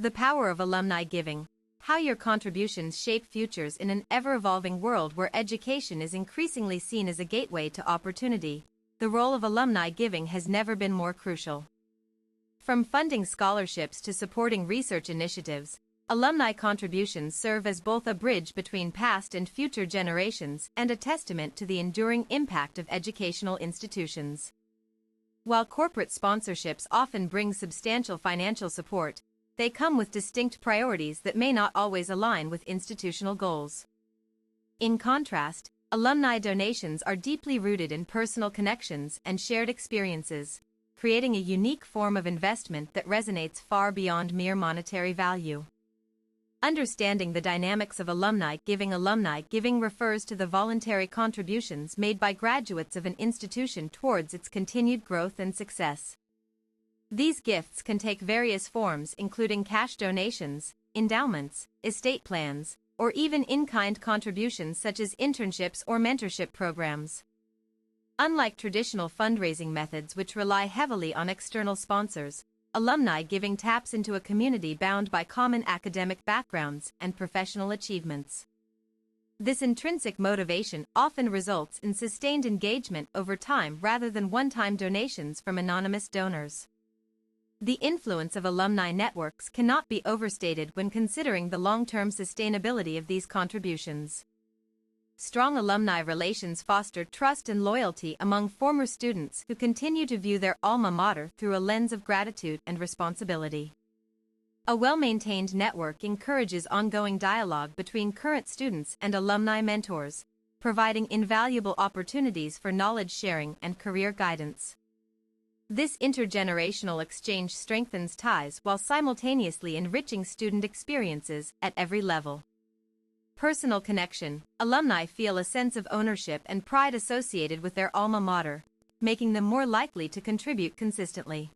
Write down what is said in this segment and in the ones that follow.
The power of alumni giving. How your contributions shape futures in an ever-evolving world where education is increasingly seen as a gateway to opportunity. The role of alumni giving has never been more crucial. From funding scholarships to supporting research initiatives, alumni contributions serve as both a bridge between past and future generations and a testament to the enduring impact of educational institutions. While corporate sponsorships often bring substantial financial support, they come with distinct priorities that may not always align with institutional goals. In contrast, alumni donations are deeply rooted in personal connections and shared experiences, creating a unique form of investment that resonates far beyond mere monetary value. Understanding the dynamics of alumni giving refers to the voluntary contributions made by graduates of an institution towards its continued growth and success. These gifts can take various forms, including cash donations, endowments, estate plans, or even in-kind contributions such as internships or mentorship programs. Unlike traditional fundraising methods which rely heavily on external sponsors, alumni giving taps into a community bound by common academic backgrounds and professional achievements. This intrinsic motivation often results in sustained engagement over time rather than one-time donations from anonymous donors. The influence of alumni networks cannot be overstated when considering the long-term sustainability of these contributions. Strong alumni relations foster trust and loyalty among former students who continue to view their alma mater through a lens of gratitude and responsibility. A well-maintained network encourages ongoing dialogue between current students and alumni mentors, providing invaluable opportunities for knowledge sharing and career guidance. This intergenerational exchange strengthens ties while simultaneously enriching student experiences at every level. Personal connection. Alumni feel a sense of ownership and pride associated with their alma mater, making them more likely to contribute consistently.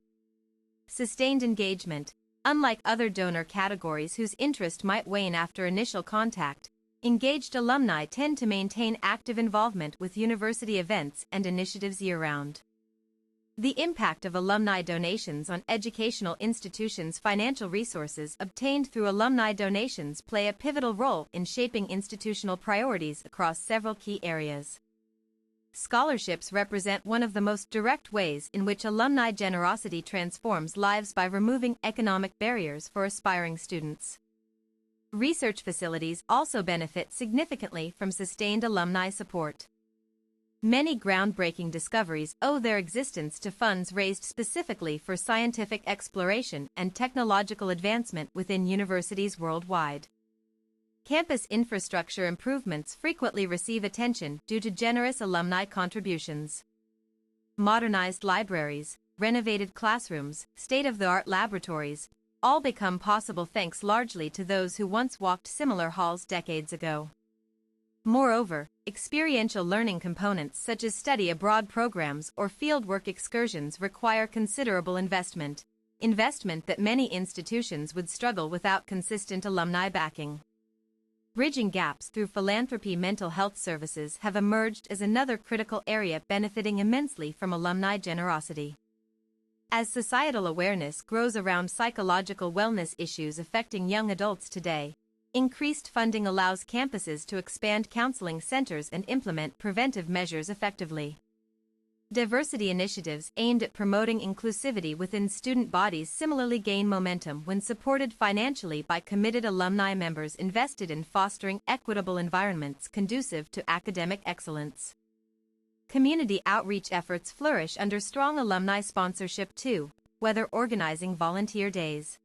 Sustained engagement. Unlike other donor categories whose interest might wane after initial contact, engaged alumni tend to maintain active involvement with university events and initiatives year-round. The impact of alumni donations on educational institutions' financial resources obtained through alumni donations play a pivotal role in shaping institutional priorities across several key areas. Scholarships represent one of the most direct ways in which alumni generosity transforms lives by removing economic barriers for aspiring students. Research facilities also benefit significantly from sustained alumni support. Many groundbreaking discoveries owe their existence to funds raised specifically for scientific exploration and technological advancement within universities worldwide. Campus infrastructure improvements frequently receive attention due to generous alumni contributions. Modernized libraries, renovated classrooms, state-of-the-art laboratories, all become possible thanks largely to those who once walked similar halls decades ago. Moreover, experiential learning components such as study abroad programs or fieldwork excursions require considerable investment that many institutions would struggle without consistent alumni backing. Bridging gaps through philanthropy. Mental health services have emerged as another critical area benefiting immensely from alumni generosity. As societal awareness grows around psychological wellness issues affecting young adults today, increased funding allows campuses to expand counseling centers and implement preventive measures effectively. Diversity initiatives aimed at promoting inclusivity within student bodies similarly gain momentum when supported financially by committed alumni members invested in fostering equitable environments conducive to academic excellence. Community outreach efforts flourish under strong alumni sponsorship too, whether organizing volunteer days,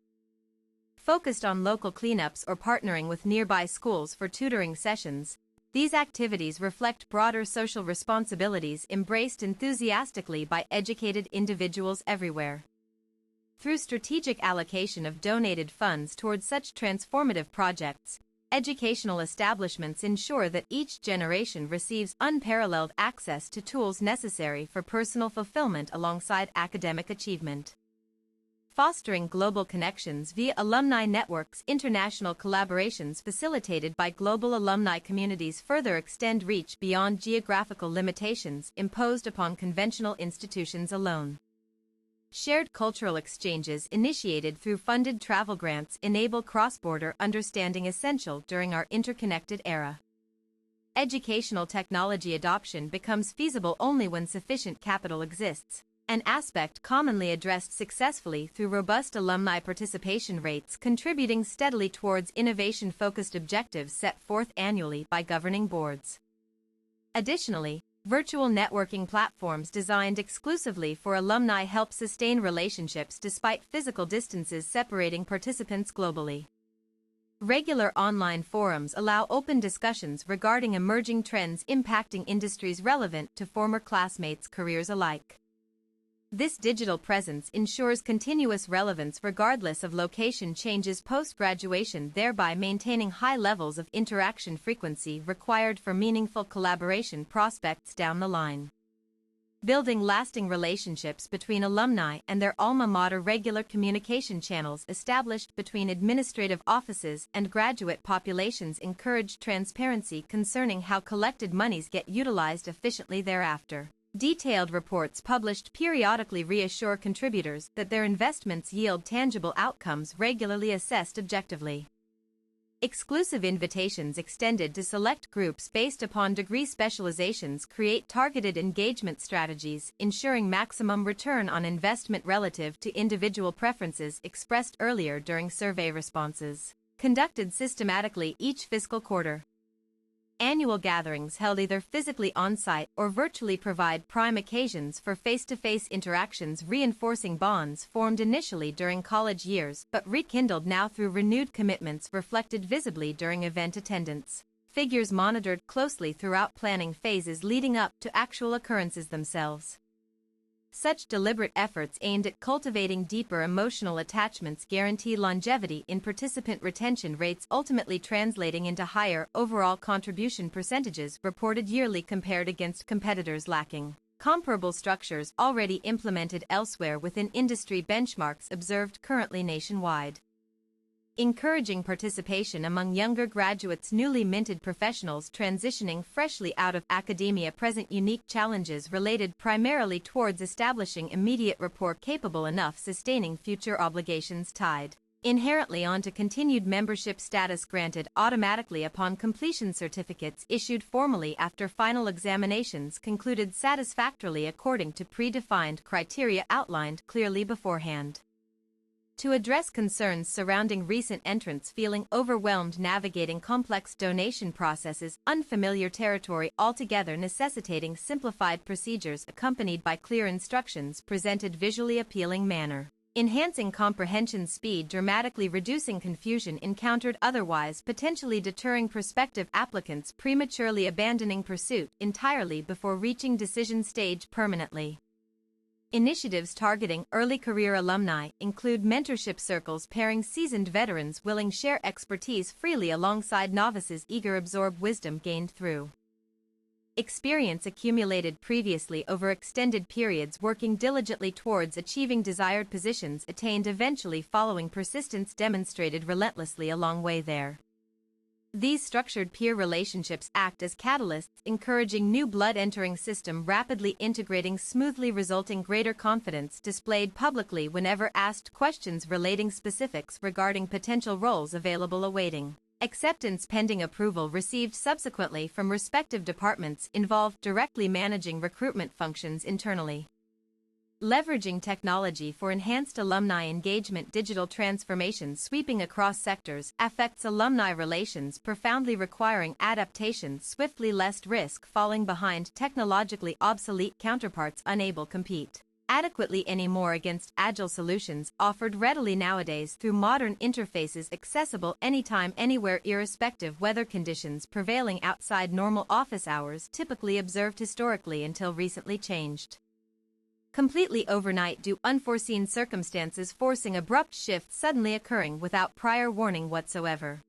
focused on local cleanups or partnering with nearby schools for tutoring sessions. These activities reflect broader social responsibilities embraced enthusiastically by educated individuals everywhere. Through strategic allocation of donated funds towards such transformative projects, educational establishments ensure that each generation receives unparalleled access to tools necessary for personal fulfillment alongside academic achievement. Fostering global connections via alumni networks. International collaborations facilitated by global alumni communities further extend reach beyond geographical limitations imposed upon conventional institutions alone. Shared cultural exchanges initiated through funded travel grants enable cross-border understanding essential during our interconnected era. Educational technology adoption becomes feasible only when sufficient capital exists, an aspect commonly addressed successfully through robust alumni participation rates contributing steadily towards innovation-focused objectives set forth annually by governing boards. Additionally, virtual networking platforms designed exclusively for alumni help sustain relationships despite physical distances separating participants globally. Regular online forums allow open discussions regarding emerging trends impacting industries relevant to former classmates' careers alike. This digital presence ensures continuous relevance regardless of location changes post-graduation, thereby maintaining high levels of interaction frequency required for meaningful collaboration prospects down the line. Building lasting relationships between alumni and their alma mater. Regular communication channels established between administrative offices and graduate populations encourage transparency concerning how collected monies get utilized efficiently thereafter. Detailed reports published periodically reassure contributors that their investments yield tangible outcomes regularly assessed objectively. Exclusive invitations extended to select groups based upon degree specializations create targeted engagement strategies, ensuring maximum return on investment relative to individual preferences expressed earlier during survey responses. Conducted systematically each fiscal quarter. Annual gatherings held either physically on-site or virtually provide prime occasions for face-to-face interactions, reinforcing bonds formed initially during college years but rekindled now through renewed commitments reflected visibly during event attendance. Figures monitored closely throughout planning phases leading up to actual occurrences themselves. Such deliberate efforts aimed at cultivating deeper emotional attachments guarantee longevity in participant retention rates, ultimately translating into higher overall contribution percentages reported yearly compared against competitors lacking comparable structures already implemented elsewhere within industry benchmarks observed currently nationwide. Encouraging participation among younger graduates, newly minted professionals transitioning freshly out of academia present unique challenges related primarily towards establishing immediate rapport capable enough sustaining future obligations tied inherently onto continued membership status granted automatically upon completion. Certificates issued formally after final examinations concluded satisfactorily according to predefined criteria outlined clearly beforehand. To address concerns surrounding recent entrants feeling overwhelmed navigating complex donation processes, unfamiliar territory altogether necessitating simplified procedures accompanied by clear instructions presented visually appealing manner, enhancing comprehension speed, dramatically reducing confusion encountered otherwise potentially deterring prospective applicants prematurely abandoning pursuit entirely before reaching decision stage permanently. Initiatives targeting early career alumni include mentorship circles pairing seasoned veterans willing share expertise freely alongside novices eager absorb wisdom gained through experience accumulated previously over extended periods, working diligently towards achieving desired positions attained eventually following persistence demonstrated relentlessly along way there. These structured peer relationships act as catalysts, encouraging new blood entering system rapidly integrating smoothly, resulting greater confidence displayed publicly whenever asked questions relating specifics regarding potential roles available awaiting acceptance pending approval received subsequently from respective departments involved directly managing recruitment functions internally. Leveraging technology for enhanced alumni engagement, digital transformation sweeping across sectors affects alumni relations profoundly, requiring adaptation swiftly lest risk falling behind technologically obsolete counterparts unable compete adequately anymore against agile solutions offered readily nowadays through modern interfaces accessible anytime anywhere irrespective weather conditions prevailing outside normal office hours typically observed historically until recently changed completely overnight due unforeseen circumstances forcing abrupt shifts suddenly occurring without prior warning whatsoever.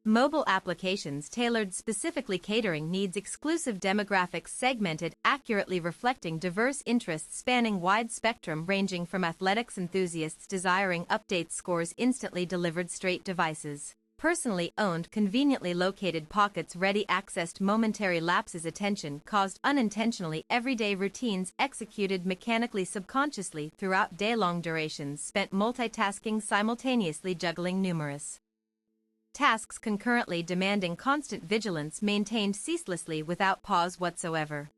Mobile applications tailored specifically catering needs, exclusive demographics segmented accurately reflecting diverse interests spanning wide spectrum ranging from athletics enthusiasts desiring updates scores instantly delivered straight devices personally owned, conveniently located pockets, ready-accessed momentary lapses, attention caused unintentionally, everyday routines executed mechanically, subconsciously throughout day-long durations spent multitasking, simultaneously juggling numerous tasks concurrently, demanding constant vigilance maintained ceaselessly without pause whatsoever.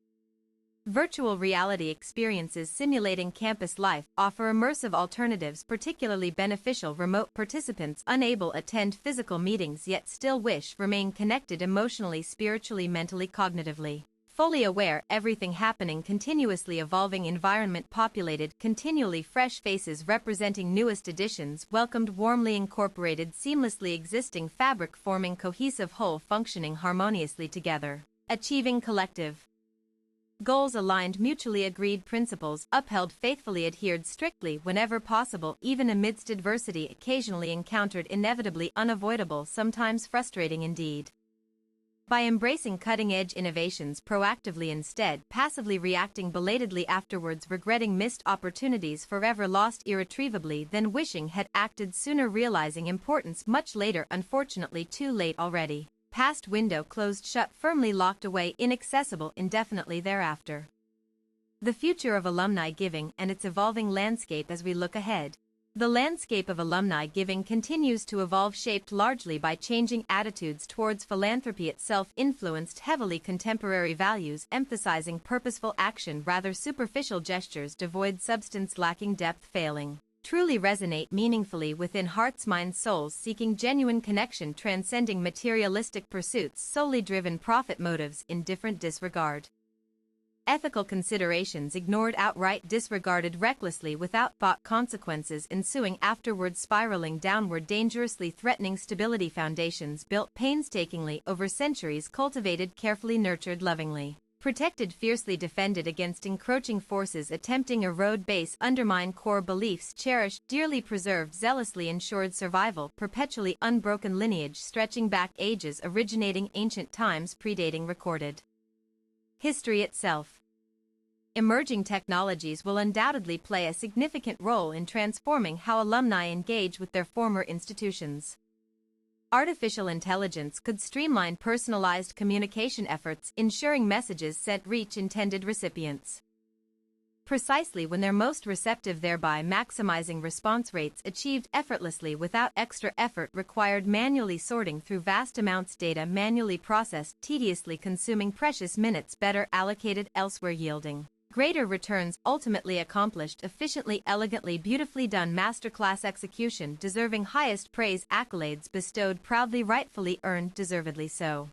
Virtual reality experiences simulating campus life offer immersive alternatives, particularly beneficial. Remote participants unable attend physical meetings yet still remain connected emotionally, spiritually, mentally, cognitively. Fully aware, everything happening, continuously evolving environment, populated, continually fresh faces representing newest editions, welcomed, warmly incorporated, seamlessly existing fabric, forming cohesive whole, functioning harmoniously together. Achieving collective goals, aligned, mutually agreed principles, upheld, faithfully adhered strictly whenever possible, even amidst adversity occasionally encountered, inevitably unavoidable, sometimes frustrating indeed. By embracing cutting-edge innovations proactively instead, passively reacting belatedly afterwards, regretting missed opportunities, forever lost irretrievably, then wishing had acted sooner, realizing importance much later, unfortunately too late already. Past window closed shut, firmly locked away, inaccessible indefinitely thereafter. The future of alumni giving and its evolving landscape as we look ahead. The landscape of alumni giving continues to evolve, shaped largely by changing attitudes towards philanthropy itself, influenced heavily contemporary values, emphasizing purposeful action rather superficial gestures, devoid substance, lacking depth, failing truly resonate meaningfully within hearts, minds, souls, seeking genuine connection, transcending materialistic pursuits, solely driven profit motives, indifferent disregard. Ethical considerations ignored outright, disregarded recklessly without thought, consequences ensuing afterward, spiraling downward, dangerously threatening stability, foundations built painstakingly over centuries, cultivated carefully, nurtured lovingly, protected fiercely, defended against encroaching forces attempting erode base, undermine core beliefs, cherished, dearly preserved, zealously ensured survival, perpetually unbroken lineage stretching back ages, originating ancient times, predating recorded history itself. Emerging technologies will undoubtedly play a significant role in transforming how alumni engage with their former institutions. Artificial intelligence could streamline personalized communication efforts, ensuring messages sent reach intended recipients precisely when they're most receptive, thereby maximizing response rates achieved effortlessly without extra effort required, manually sorting through vast amounts data, manually processed, tediously consuming precious minutes better allocated elsewhere, yielding greater returns, ultimately accomplished efficiently, elegantly, beautifully done, masterclass execution, deserving highest praise, accolades bestowed proudly, rightfully earned, deservedly so.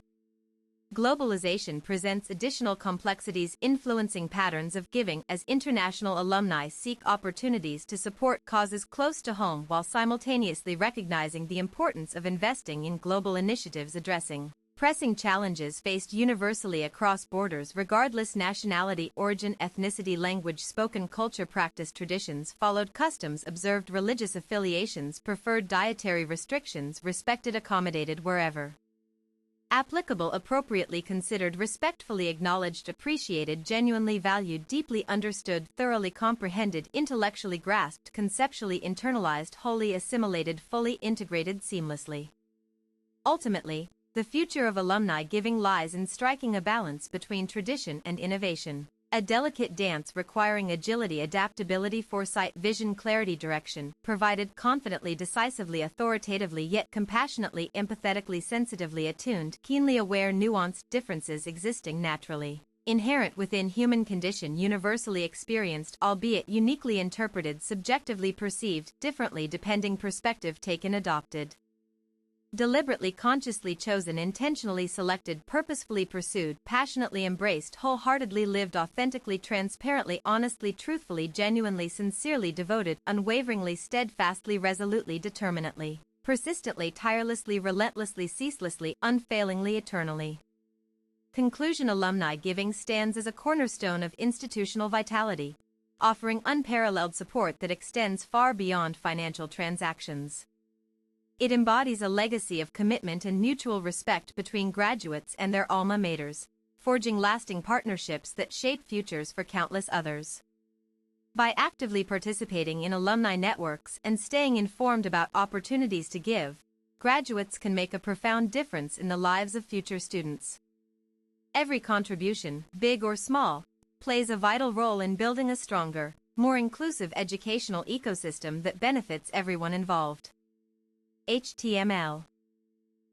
Globalization presents additional complexities influencing patterns of giving as international alumni seek opportunities to support causes close to home while simultaneously recognizing the importance of investing in global initiatives addressing pressing challenges faced universally across borders, regardless nationality, origin, ethnicity, language, spoken culture, practice, traditions, followed customs, observed religious affiliations, preferred dietary restrictions, respected, accommodated wherever applicable, appropriately considered, respectfully acknowledged, appreciated, genuinely valued, deeply understood, thoroughly comprehended, intellectually grasped, conceptually internalized, wholly assimilated, fully integrated, seamlessly. Ultimately, the future of alumni giving lies in striking a balance between tradition and innovation. A delicate dance requiring agility, adaptability, foresight, vision, clarity, direction, provided confidently, decisively, authoritatively, yet compassionately, empathetically, sensitively attuned, keenly aware, nuanced differences existing naturally, inherent within human condition, universally experienced, albeit uniquely interpreted, subjectively perceived, differently depending perspective taken, adopted. Deliberately, consciously chosen, intentionally selected, purposefully pursued, passionately embraced, wholeheartedly lived, authentically, transparently, honestly, truthfully, genuinely, sincerely devoted, unwaveringly, steadfastly, resolutely, determinately, persistently, tirelessly, relentlessly, ceaselessly, unfailingly, eternally. Conclusion: alumni giving stands as a cornerstone of institutional vitality, offering unparalleled support that extends far beyond financial transactions. It embodies a legacy of commitment and mutual respect between graduates and their alma maters, forging lasting partnerships that shape futures for countless others. By actively participating in alumni networks and staying informed about opportunities to give, graduates can make a profound difference in the lives of future students. Every contribution, big or small, plays a vital role in building a stronger, more inclusive educational ecosystem that benefits everyone involved. HTML